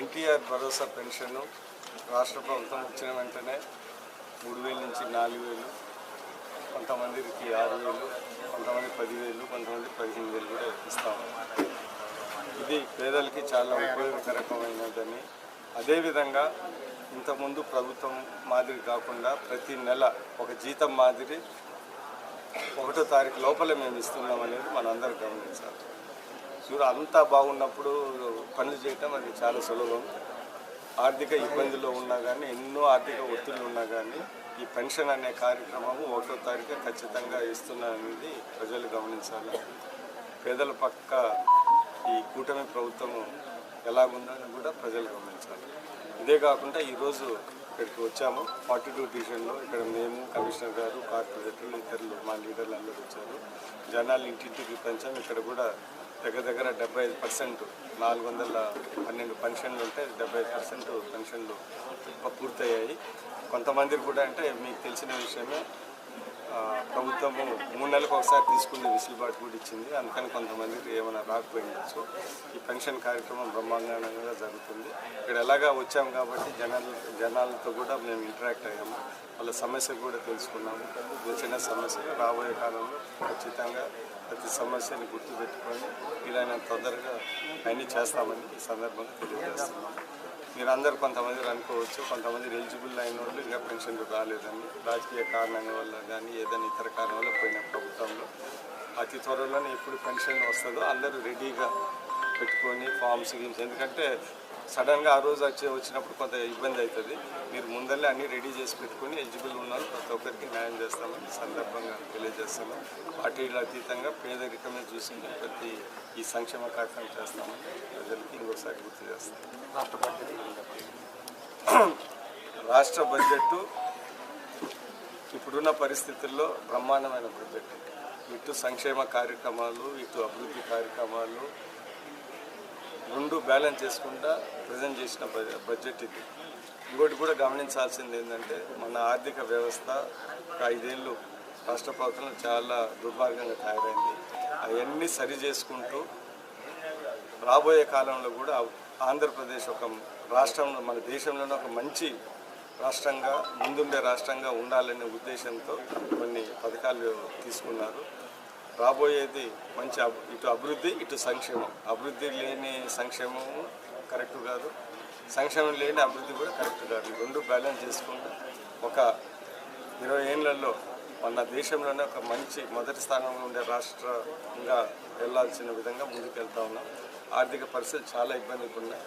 ఎన్టీఆర్ భరోసా pension రాష్ట్ర ప్రభుత్వం వచ్చిన వెంటనే 3,000 నుంచి 4,000, కొంతమందికి 6,000, కొంతమంది 10,000, కొంతమంది 15,000 కూడా ఇస్తాము. ఇది పేదలకి చాలా ఉపయోగకరమైనదని, అదేవిధంగా ఇంతకుముందు ప్రభుత్వం మాదిరి కాకుండా ప్రతి నెల ఒక జీతం మాదిరి 1వ తారీఖు లోపలే మేము ఇస్తున్నాం అనేది మనందరూ గమనించాలి. అంతా బాగున్నప్పుడు పనులు చేయటం అది చాలా సులభం. ఆర్థిక ఇబ్బందుల్లో ఉన్నా కానీ, ఎన్నో ఆర్థిక ఒత్తిళ్ళు ఉన్నా కానీ ఈ పెన్షన్ అనే కార్యక్రమము 1వ తారీఖు ఖచ్చితంగా ఇస్తున్నారనేది ప్రజలు గమనించాలి. పేదల పక్క ఈ కూటమి ప్రభుత్వము ఎలాగుందని కూడా ప్రజలు గమనించాలి. ఇదే కాకుండా ఈరోజు ఇక్కడికి వచ్చాము. 42 డివిజన్లో ఇక్కడ మేము, కమిషనర్ గారు, కార్పొరేటర్లు, ఇతరులు, మా లీడర్లు అందరూ వచ్చారు. జనాలు ఇంటింటికి పెంచాము. ఇక్కడ కూడా దగ్గర 75%, 412 పెన్షన్లు ఉంటే 75% పెన్షన్లు పూర్తయ్యాయి. కొంతమందికి కూడా అంటే మీకు తెలిసిన విషయమే, ప్రభుత్వము 3 నెలలకు ఒకసారి తీసుకునే వెసులుబాటు కూడా ఇచ్చింది. అందుకని కొంతమందికి ఏమైనా రాకపోయిండొచ్చు. ఈ పెన్షన్ కార్యక్రమం బ్రహ్మాండంగా జరుగుతుంది. ఇక్కడ ఎలాగా వచ్చాము కాబట్టి జనాలతో కూడా మేము ఇంటరాక్ట్ అయ్యాము. వాళ్ళ సమస్యలు కూడా తెలుసుకున్నాము. చిన్న సమస్యలు రాబోయే కాలంలో ఖచ్చితంగా ప్రతి సమస్యని గుర్తుపెట్టుకొని వీలైన తొందరగా అన్నీ చేస్తామని ఈ సందర్భంగా తెలియజేస్తున్నాము. మీరందరూ కొంతమంది అనుకోవచ్చు, కొంతమంది ఎలిజిబుల్ అయిన వాళ్ళు ఇంకా పెన్షన్లు రాలేదని, రాజకీయ కారణాల వల్ల కానీ ఏదైనా ఇతర కారణం వల్ల పోయిన ప్రభుత్వంలో అతి త్వరలోనే ఎప్పుడు పెన్షన్ వస్తుందో అందరూ రెడీగా పెట్టుకొని ఫామ్స్ గిమ్స్, ఎందుకంటే సడన్గా ఆ రోజు వచ్చినప్పుడు కొంత ఇబ్బంది అవుతుంది. మీరు ముందల్లే అన్నీ రెడీ చేసి పెట్టుకొని ఎలిజిబుల్ ఉన్నారు ప్రతి ఒక్కరికి న్యాయం చేస్తామని సందర్భంగా తెలియజేస్తున్నాం. పార్టీల అతీతంగా పేదరికమే చూసి ప్రతి ఈ సంక్షేమ కార్యక్రమం చేస్తామని ప్రజలకి ఇంకోసారి గుర్తు చేస్తాం. రాష్ట్ర బడ్జెట్ ఇప్పుడున్న పరిస్థితుల్లో బ్రహ్మాండమైన బడ్జెట్. ఇటు సంక్షేమ కార్యక్రమాలు, ఇటు అభివృద్ధి కార్యక్రమాలు రెండు బ్యాలెన్స్ చేసుకుంటా ప్రజెంట్ చేసిన బడ్జెట్ ఇది. ఇంకోటి కూడా గమనించాల్సింది ఏంటంటే, మన ఆర్థిక వ్యవస్థ 5 ఏళ్ళు రాష్ట్ర ప్రభుత్వంలో చాలా దుర్మార్గంగా తయారైంది. అవన్నీ సరి చేసుకుంటూ రాబోయే కాలంలో కూడా ఆంధ్రప్రదేశ్ ఒక రాష్ట్రంలో, మన దేశంలోనే ఒక మంచి రాష్ట్రంగా, ముందుండే రాష్ట్రంగా ఉండాలనే ఉద్దేశంతో కొన్ని పథకాలు తీసుకున్నారు. రాబోయేది మంచి ఇటు అభివృద్ధి, ఇటు సంక్షేమం. అభివృద్ధి లేని సంక్షేమము కరెక్ట్ కాదు, సంక్షేమం లేని అభివృద్ధి కూడా కరెక్ట్ కాదు. రెండు బ్యాలెన్స్ చేసుకుంటూ ఒక 20 ఏళ్లలో మన దేశంలోనే ఒక మంచి మొదటి స్థానంలో ఉండే రాష్ట్రంగా వెళ్లాల్సిన విధంగా ముందుకు వెళ్తా ఉన్నాం. ఆర్థిక పరిస్థితులు చాలా ఇబ్బందిగా ఉన్నాయి.